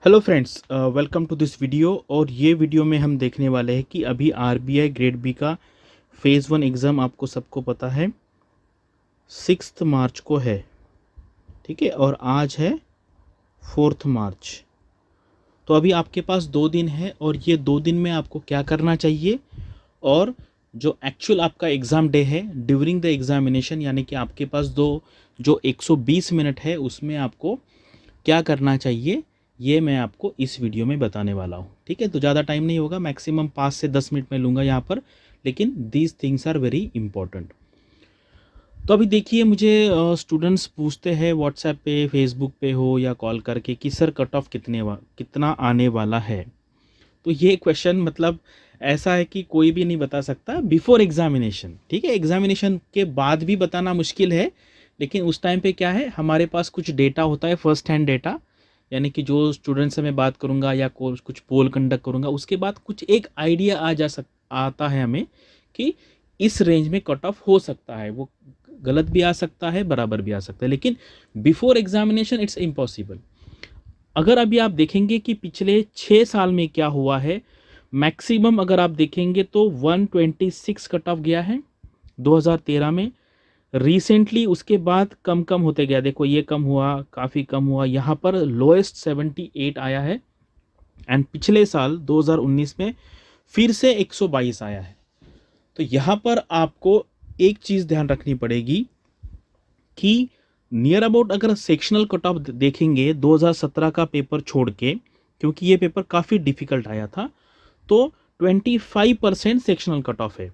Hello friends, welcome to this video. और ये video में हम देखने वाले हैं कि अभी आरबीआई ग्रेड बी का फेज़ 1 एग्ज़ाम आपको सबको पता है 6 मार्च को है। ठीक है, और आज है 4 मार्च। तो अभी आपके पास 2 दिन है और ये 2 दिन में आपको क्या करना चाहिए, और जो एक्चुअल आपका एग्ज़ाम डे है ड्यूरिंग द एग्ज़ामिनेशन, यानी कि आपके पास जो 120 मिनट है उसमें आपको क्या करना चाहिए, ये मैं आपको इस वीडियो में बताने वाला हूँ। ठीक है, तो ज़्यादा टाइम नहीं होगा, मैक्सिमम 5 से 10 मिनट में लूँगा यहाँ पर, लेकिन these things are very important. तो अभी देखिए, मुझे स्टूडेंट्स पूछते हैं व्हाट्सएप पे, फेसबुक पे हो या कॉल करके कि सर कट ऑफ कितना आने वाला है। तो ये क्वेश्चन मतलब ऐसा है कि कोई भी नहीं बता सकता बिफोर एग्जामिनेशन। ठीक है, एग्जामिनेशन के बाद भी बताना मुश्किल है, लेकिन उस टाइम पे क्या है, हमारे पास कुछ डेटा होता है, फर्स्ट हैंड डेटा, यानी कि जो स्टूडेंट से मैं बात करूंगा या कुछ पोल कंडक्ट करूंगा, उसके बाद कुछ एक आइडिया आता है हमें कि इस रेंज में कट ऑफ हो सकता है। वो गलत भी आ सकता है, बराबर भी आ सकता है, लेकिन बिफोर एग्जामिनेशन इट्स इम्पॉसिबल। अगर अभी आप देखेंगे कि पिछले 6 साल में क्या हुआ है, मैक्सिमम अगर आप देखेंगे तो 126 कट ऑफ गया है 2013 में। रिसेंटली उसके बाद कम कम होते गया, देखो ये कम हुआ, काफ़ी कम हुआ, यहाँ पर लोएस्ट 78 आया है। एंड पिछले साल 2019 में फिर से 122 आया है। तो यहाँ पर आपको एक चीज़ ध्यान रखनी पड़ेगी कि नियर अबाउट अगर सेक्शनल कट ऑफ देखेंगे 2017 का पेपर छोड़ के, क्योंकि ये पेपर काफ़ी डिफिकल्ट आया था, तो 25% सेक्शनल कट ऑफ है।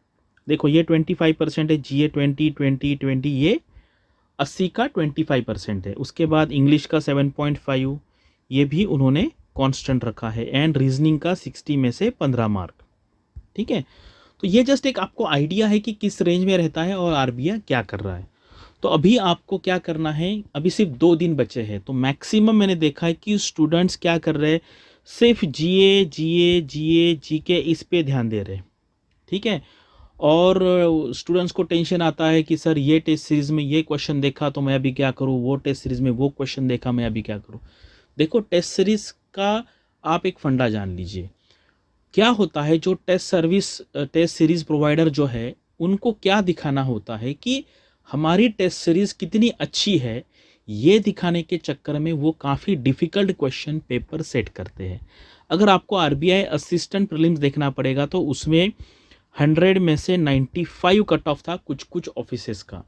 देखो ये 25% है, जीए 20 ये 80 का 25% है। उसके बाद इंग्लिश का 7.5 ये भी उन्होंने कांस्टेंट रखा है, एंड रीजनिंग का 60 में से 15 मार्क। ठीक है, तो ये जस्ट एक आपको आइडिया है कि किस रेंज में रहता है और आरबीआई क्या कर रहा है। तो अभी आपको क्या करना है, अभी सिर्फ 2 दिन बचे हैं, तो मैक्सिमम मैंने देखा है कि स्टूडेंट्स क्या कर रहे हैं, सिर्फ जीके इस पे ध्यान दे रहे हैं। ठीक है, और स्टूडेंट्स को टेंशन आता है कि सर ये टेस्ट सीरीज़ में ये क्वेश्चन देखा तो मैं अभी क्या करूँ, वो टेस्ट सीरीज़ में वो क्वेश्चन देखा मैं अभी क्या करूँ। देखो, टेस्ट सीरीज़ का आप एक फंडा जान लीजिए। क्या होता है, जो टेस्ट सीरीज़ प्रोवाइडर जो है, उनको क्या दिखाना होता है कि हमारी टेस्ट सीरीज़ कितनी अच्छी है, ये दिखाने के चक्कर में वो काफ़ी डिफ़िकल्ट क्वेश्चन पेपर सेट करते हैं। अगर आपको आरबीआई असिस्टेंट प्रीलिम्स देखना पड़ेगा तो उसमें 100 में से 95 कट ऑफ था कुछ कुछ ऑफिसेस का।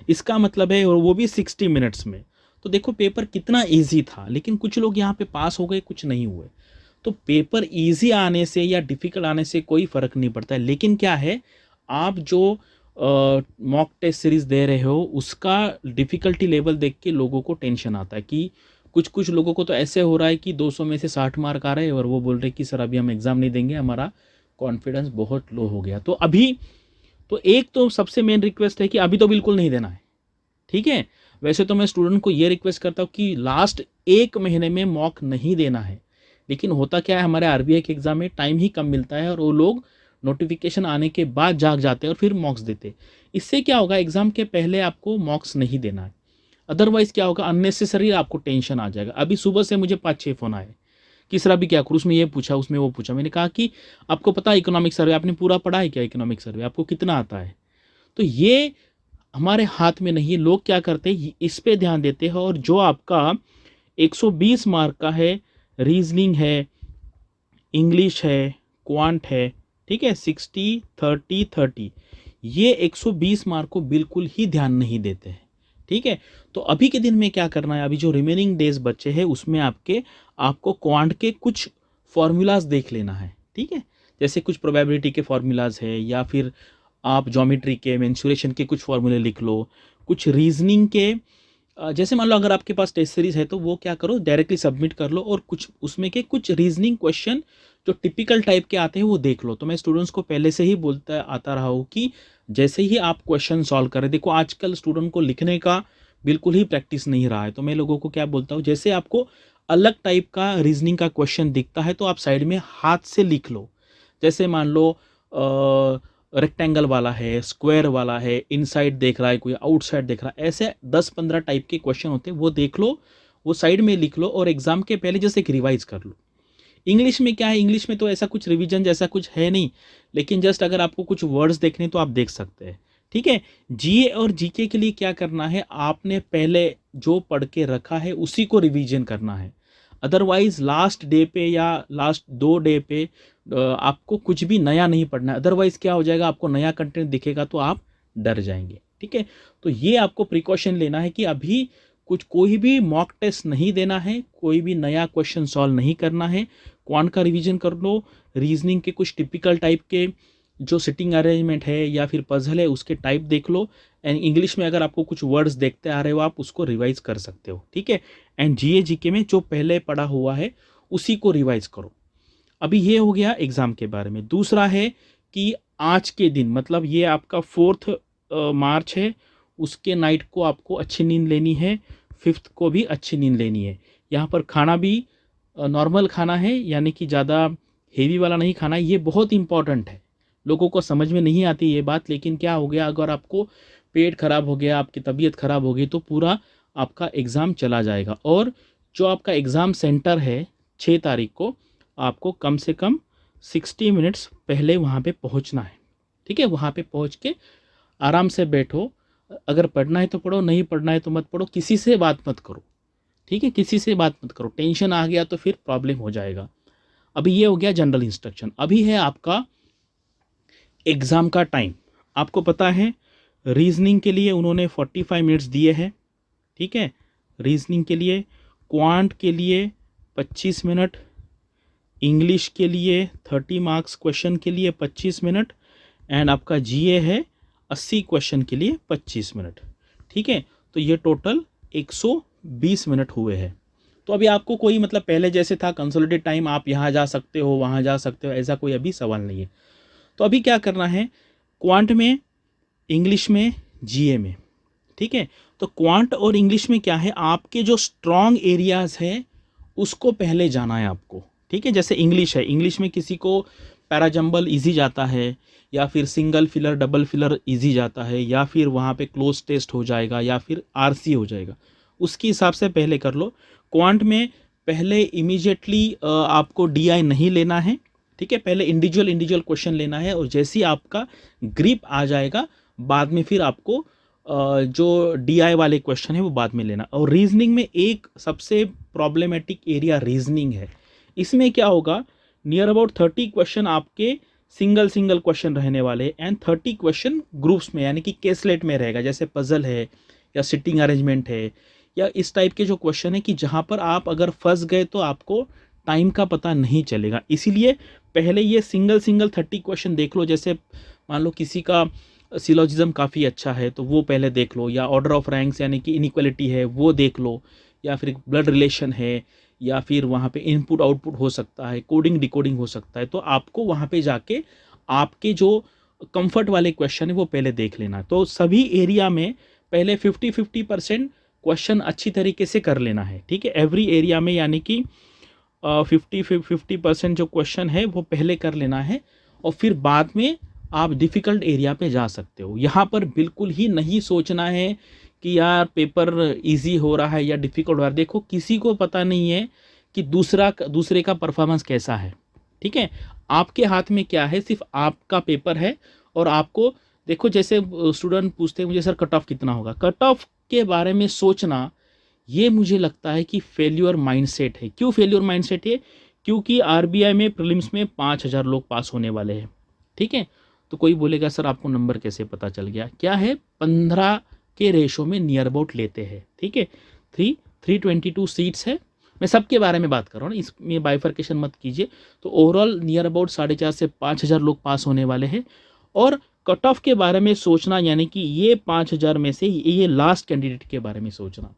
इसका मतलब है, और वो भी 60 मिनट्स में। तो देखो पेपर कितना इजी था, लेकिन कुछ लोग यहाँ पे पास हो गए, कुछ नहीं हुए। तो पेपर इजी आने से या डिफ़िकल्ट आने से कोई फ़र्क नहीं पड़ता है, लेकिन क्या है, आप जो मॉक टेस्ट सीरीज़ दे रहे हो उसका डिफ़िकल्टी लेवल देख के लोगों को टेंशन आता है कि कुछ कुछ लोगों को तो ऐसे हो रहा है कि 200 में से 60 मार्क आ रहे हैं और वो बोल रहे हैं कि सर अभी हम एग्ज़ाम नहीं देंगे, हमारा कॉन्फिडेंस बहुत लो हो गया। तो अभी तो एक तो सबसे मेन रिक्वेस्ट है कि अभी तो बिल्कुल नहीं देना है। ठीक है, वैसे तो मैं स्टूडेंट को ये रिक्वेस्ट करता हूँ कि लास्ट 1 महीने में मॉक नहीं देना है, लेकिन होता क्या है, हमारे आरबीआई के एग्ज़ाम में टाइम ही कम मिलता है और वो लोग नोटिफिकेशन आने के बाद जाग जाते हैं और फिर मॉक्स देते। इससे क्या होगा, एग्ज़ाम के पहले आपको मॉक्स नहीं देना है, अदरवाइज़ क्या होगा, अननेसेसरी आपको टेंशन आ जाएगा। अभी सुबह से मुझे 5-6 फ़ोन आए कि सर अभी क्या करूँ, उसमें ये पूछा, उसमें वो पूछा। मैंने कहा कि आपको पता है इकोनॉमिक सर्वे, आपने पूरा पढ़ा है क्या, इकोनॉमिक सर्वे आपको कितना आता है? तो ये हमारे हाथ में नहीं है। लोग क्या करते हैं, इस पे ध्यान देते हैं, और जो आपका 120 मार्क का है, रीजनिंग है, इंग्लिश है, क्वांट है, ठीक है, 60-30-30, ये 120 मार्क को बिल्कुल ही ध्यान नहीं देते हैं। ठीक है, तो अभी के दिन में क्या करना है, अभी जो रिमेनिंग डेज बचे हैं उसमें आपको क्वांट के कुछ फॉर्मूलाज देख लेना है। ठीक है, जैसे कुछ प्रोबेबिलिटी के फॉर्मूलाज है, या फिर आप ज्योमेट्री के, मेंसुरेशन के कुछ फॉर्मूले लिख लो, कुछ रीजनिंग के। जैसे मान लो अगर आपके पास टेस्ट सीरीज है तो वो क्या करो, डायरेक्टली सबमिट कर लो, और कुछ उसमें के कुछ रीजनिंग क्वेश्चन जो टिपिकल टाइप के आते हैं वो देख लो। तो मैं स्टूडेंट्स को पहले से ही बोलता आता रहा हूँ कि जैसे ही आप क्वेश्चन सॉल्व करें, देखो आजकल स्टूडेंट को लिखने का बिल्कुल ही प्रैक्टिस नहीं रहा है, तो मैं लोगों को क्या बोलता हूँ, जैसे आपको अलग टाइप का रीजनिंग का क्वेश्चन दिखता है तो आप साइड में हाथ से लिख लो। जैसे मान लो रेक्टेंगल वाला है, स्क्वायर वाला है, इनसाइड देख रहा है कोई, आउटसाइड देख रहा है, ऐसे 10-15 टाइप के क्वेश्चन होते हैं, वो देख लो, वो साइड में लिख लो और एग्ज़ाम के पहले जैसे एक रिवाइज कर लो। इंग्लिश में क्या है, इंग्लिश में तो ऐसा कुछ रिवीजन जैसा कुछ है नहीं, लेकिन जस्ट अगर आपको कुछ वर्ड्स देखने तो आप देख सकते हैं, ठीक है। जीए और जीके के लिए क्या करना है, आपने पहले जो पढ़ के रखा है उसी को रिवीजन करना है। अदरवाइज लास्ट डे पे या लास्ट 2 डे पे आपको कुछ भी नया नहीं पढ़ना है। अदरवाइज क्या हो जाएगा, आपको नया कंटेंट दिखेगा तो आप डर जाएंगे, ठीक है। तो ये आपको प्रिकॉशन लेना है कि अभी कोई भी मॉक टेस्ट नहीं देना है, कोई भी नया क्वेश्चन सॉल्व नहीं करना है। क्वांट का रिवीजन कर लो, रीजनिंग के कुछ टिपिकल टाइप के जो सिटिंग अरेंजमेंट है या फिर पजल है उसके टाइप देख लो। एंड इंग्लिश में अगर आपको कुछ वर्ड्स देखते आ रहे हो आप उसको रिवाइज कर सकते हो, ठीक है। एंड जीए जीके में जो पहले पढ़ा हुआ है उसी को रिवाइज करो। अभी ये हो गया एग्ज़ाम के बारे में। दूसरा है कि आज के दिन, मतलब ये आपका 4 मार्च है, उसके नाइट को आपको अच्छी नींद लेनी है, 5 को भी अच्छी नींद लेनी है। यहाँ पर खाना भी नॉर्मल खाना है, यानी कि ज़्यादा हेवी वाला नहीं खाना है। ये बहुत इंपॉर्टेंट है, लोगों को समझ में नहीं आती ये बात, लेकिन क्या हो गया, अगर आपको पेट खराब हो गया, आपकी तबीयत खराब हो गई तो पूरा आपका एग्ज़ाम चला जाएगा। और जो आपका एग्ज़ाम सेंटर है 6 तारीख को, आपको कम से कम 60 मिनट्स पहले वहाँ पे पहुँचना है, ठीक है। वहाँ पे पहुँच के आराम से बैठो, अगर पढ़ना है तो पढ़ो, नहीं पढ़ना है तो मत पढ़ो, किसी से बात मत करो, ठीक है, किसी से बात मत करो। टेंशन आ गया तो फिर प्रॉब्लम हो जाएगा। अभी ये हो गया जनरल इंस्ट्रक्शन। अभी है आपका एग्ज़ाम का टाइम। आपको पता है रीजनिंग के लिए उन्होंने 45 मिनट्स दिए हैं, ठीक है, रीजनिंग के लिए। क्वांट के लिए 25 मिनट, इंग्लिश के लिए 30 मार्क्स क्वेश्चन के लिए 25 मिनट, एंड आपका जीए है 80 क्वेश्चन के लिए 25 मिनट, ठीक है। तो ये टोटल 120 मिनट हुए हैं। तो अभी आपको कोई मतलब पहले जैसे था कंसोलिडेट टाइम, आप यहाँ जा सकते हो वहाँ जा सकते हो, ऐसा कोई अभी सवाल नहीं है। तो अभी क्या करना है, क्वांट में, इंग्लिश में, जीए में, ठीक है। तो क्वांट और इंग्लिश में क्या है, आपके जो स्ट्रॉन्ग एरियाज़ है उसको पहले जाना है आपको, ठीक है। जैसे इंग्लिश है, इंग्लिश में किसी को पैराजंबल इजी जाता है, या फिर single filler double filler easy जाता है, या फिर वहाँ पे क्लोज टेस्ट हो जाएगा, या फिर आरसी हो जाएगा, उसके हिसाब से पहले कर लो। क्वांट में पहले इमीडिएटली आपको डीआई नहीं लेना है, ठीक है, पहले इंडिविजुअल क्वेश्चन लेना है, और जैसे ही आपका ग्रिप आ जाएगा बाद में फिर आपको जो डीआई वाले क्वेश्चन है वो बाद में लेना। और रीजनिंग में एक सबसे प्रॉब्लमेटिक एरिया रीजनिंग है। इसमें क्या होगा, नियर अबाउट 30 क्वेश्चन आपके सिंगल क्वेश्चन रहने वाले, एंड 30 क्वेश्चन ग्रुप्स में यानी कि केसलेट में रहेगा, जैसे पजल है या सिटिंग अरेंजमेंट है, या इस टाइप के जो क्वेश्चन है कि जहाँ पर आप अगर फंस गए तो आपको टाइम का पता नहीं चलेगा। इसीलिए पहले ये सिंगल 30 क्वेश्चन देख लो। जैसे मान लो किसी का सिलोजिज्म काफ़ी अच्छा है तो वो पहले देख लो, या ऑर्डर ऑफ रैंक्स यानी कि इनइक्वालिटी है वो देख लो, या फिर ब्लड रिलेशन है, या फिर वहाँ पे इनपुट आउटपुट हो सकता है, कोडिंग डिकोडिंग हो सकता है। तो आपको वहाँ पे जाके आपके जो कंफर्ट वाले क्वेश्चन है वो पहले देख लेना। तो सभी एरिया में पहले 50% क्वेश्चन अच्छी तरीके से कर लेना है, ठीक है, एवरी एरिया में, यानी कि 50% जो क्वेश्चन है वो पहले कर लेना है, और फिर बाद में आप डिफ़िकल्ट एरिया पे जा सकते हो। यहाँ पर बिल्कुल ही नहीं सोचना है कि यार पेपर इजी हो रहा है या डिफ़िकल्ट हो रहा है। देखो किसी को पता नहीं है कि दूसरे का परफॉर्मेंस कैसा है, ठीक है। आपके हाथ में क्या है, सिर्फ आपका पेपर है। और आपको देखो, जैसे स्टूडेंट पूछते हैं मुझे सर कट ऑफ कितना होगा, कट ऑफ के बारे में सोचना ये मुझे लगता है कि फेल्यूर माइंडसेट है। क्यों फेल्यूर माइंडसेट है, क्योंकि आरबीआई में प्रीलिम्स में 5000 लोग पास होने वाले हैं, ठीक है। तो कोई बोलेगा सर आपको नंबर कैसे पता चल गया, क्या है 15 के रेशो में नियर अबाउट लेते हैं, ठीक है। 322 सीट्स है, मैं सबके बारे में बात कर रहा हूँ, इसमें बाइफर्केशन मत कीजिए। तो ओवरऑल नियर अबाउट 4,500 से 5,000 लोग पास होने वाले हैं। और कट ऑफ के बारे में सोचना यानी कि ये 5,000 में से ये लास्ट कैंडिडेट के बारे में सोचना।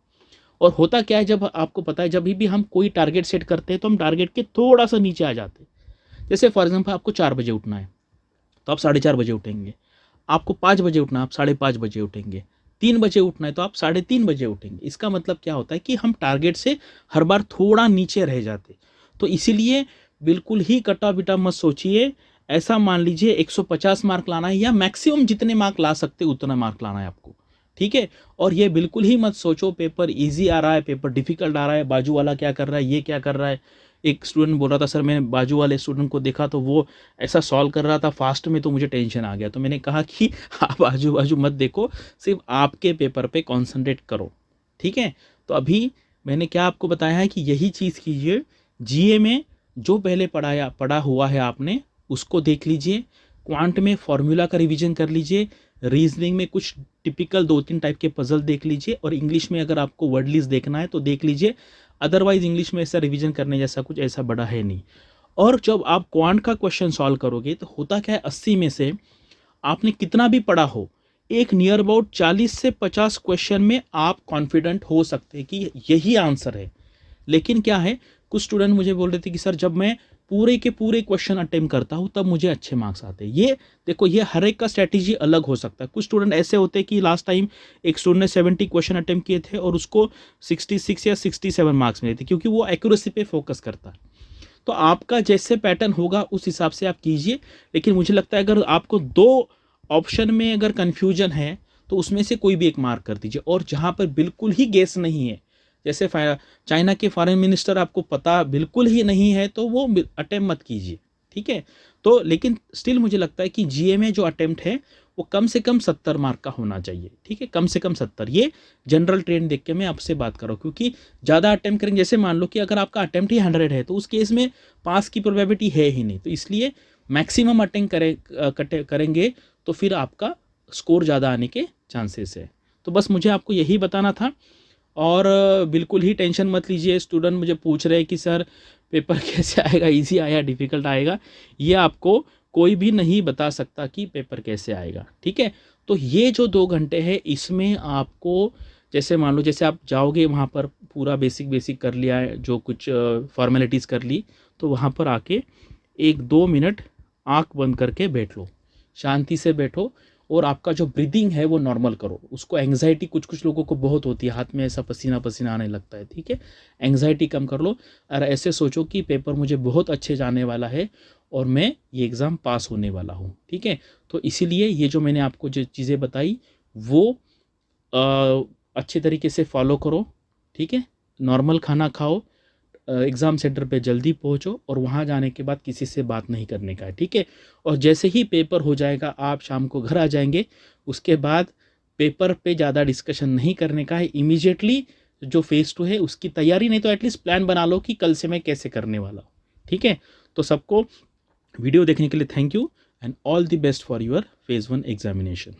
और होता क्या है, जब आपको पता है जब भी हम कोई टारगेट सेट करते हैं तो हम टारगेट के थोड़ा सा नीचे आ जाते हैं। जैसे फॉर एग्जांपल आपको 4 बजे उठना है तो आप 4:30 बजे उठेंगे, आपको 5 बजे उठना है आप 5:30 बजे उठेंगे, 3 बजे उठना है तो आप 3:30 बजे उठेंगे। इसका मतलब क्या होता है कि हम टारगेट से हर बार थोड़ा नीचे रह जाते। तो इसीलिए बिल्कुल ही कटा बिटा मत सोचिए। ऐसा मान लीजिए 150 मार्क लाना है, या मैक्सिमम जितने मार्क ला सकते उतना मार्क लाना है आपको, ठीक है। और ये बिल्कुल ही मत सोचो पेपर इजी आ रहा है, पेपर डिफिकल्ट आ रहा है, बाजू वाला क्या कर रहा है, ये क्या कर रहा है। एक स्टूडेंट बोल रहा था सर मैंने बाजू वाले स्टूडेंट को देखा तो वो ऐसा सॉल्व कर रहा था फास्ट में तो मुझे टेंशन आ गया। तो मैंने कहा कि आप आजू बाजू मत देखो, सिर्फ आपके पेपर पे कॉन्सेंट्रेट करो, ठीक है। तो अभी मैंने क्या आपको बताया है कि यही चीज़ कीजिए। जीए में जो पहले पढ़ा हुआ है आपने उसको देख लीजिए, क्वांट में फॉर्मूला का रिवीजन कर लीजिए, रीजनिंग में कुछ टिपिकल 2-3 टाइप के पजल देख लीजिए, और इंग्लिश में अगर आपको वर्ड लिस्ट देखना है तो देख लीजिए। अदरवाइज इंग्लिश में ऐसा रिवीजन करने जैसा कुछ ऐसा बड़ा है नहीं। और जब आप क्वांट का क्वेश्चन सॉल्व करोगे तो होता क्या है, 80 में से आपने कितना भी पढ़ा हो, एक नियर अबाउट 40 से 50 क्वेश्चन में आप कॉन्फिडेंट हो सकते हैं कि यही आंसर है। लेकिन क्या है, कुछ स्टूडेंट मुझे बोल रहे थे कि सर जब मैं पूरे के पूरे क्वेश्चन अटेम्प्ट करता हूँ तब मुझे अच्छे मार्क्स आते हैं। ये देखो, ये हर एक का स्ट्रैटेजी अलग हो सकता है। कुछ स्टूडेंट ऐसे होते हैं कि लास्ट टाइम एक स्टूडेंट ने 70 क्वेश्चन अटेम्प्ट किए थे और उसको 66 या 67 मार्क्स मिले थे, क्योंकि वो एक्यूरेसी पे फोकस करता है। तो आपका जैसे पैटर्न होगा उस हिसाब से आप कीजिए। लेकिन मुझे लगता है अगर आपको 2 ऑप्शन में अगर कन्फ्यूजन है तो उसमें से कोई भी एक मार्क कर दीजिए। और जहाँ पर बिल्कुल ही गेस नहीं है, जैसे चाइना के फॉरेन मिनिस्टर आपको पता बिल्कुल ही नहीं है, तो वो अटेम्प्ट मत कीजिए, ठीक है। तो लेकिन स्टिल मुझे लगता है कि जीए में जो अटेम्प्ट है वो कम से कम 70 मार्क का होना चाहिए, ठीक है, कम से कम 70। ये जनरल ट्रेंड देख के मैं आपसे बात कर रहा हूँ, क्योंकि ज़्यादा अटेम्प्ट करेंगे, जैसे मान लो कि अगर आपका अटेम्प्ट ही 100 है तो उस केस में पास की प्रोबेबिलिटी है ही नहीं। तो इसलिए मैक्सिमम अटेम्प्ट करेंगे तो फिर आपका स्कोर ज़्यादा आने के चांसेस है। तो बस मुझे आपको यही बताना था। और बिल्कुल ही टेंशन मत लीजिए। स्टूडेंट मुझे पूछ रहे हैं कि सर पेपर कैसे आएगा, इजी आया डिफ़िकल्ट आएगा, ये आपको कोई भी नहीं बता सकता कि पेपर कैसे आएगा, ठीक है। तो ये जो 2 घंटे हैं इसमें आपको, जैसे मान लो जैसे आप जाओगे वहाँ पर पूरा बेसिक कर लिया है, जो कुछ फॉर्मेलिटीज़ कर ली, तो वहाँ पर आके 1-2 मिनट आँख बंद करके बैठ लो, शांति से बैठो, और आपका जो ब्रीदिंग है वो नॉर्मल करो। उसको एंग्जाइटी कुछ लोगों को बहुत होती है, हाथ में ऐसा पसीना पसीना आने लगता है, ठीक है। एंग्जाइटी कम कर लो और ऐसे सोचो कि पेपर मुझे बहुत अच्छे जाने वाला है और मैं ये एग्ज़ाम पास होने वाला हूँ, ठीक है। तो इसीलिए ये जो मैंने आपको जो चीज़ें बताई वो अच्छे तरीके से फॉलो करो, ठीक है। नॉर्मल खाना खाओ, एग्ज़ाम सेंटर पे जल्दी पहुंचो, और वहाँ जाने के बाद किसी से बात नहीं करने का है, ठीक है। और जैसे ही पेपर हो जाएगा आप शाम को घर आ जाएंगे, उसके बाद पेपर पे ज़्यादा डिस्कशन नहीं करने का है। इमीडिएटली जो फेज़ 2 है उसकी तैयारी, नहीं तो एटलीस्ट प्लान बना लो कि कल से मैं कैसे करने वाला हूँ, ठीक है। तो सबको वीडियो देखने के लिए thank you and all the best for your phase 1 examination.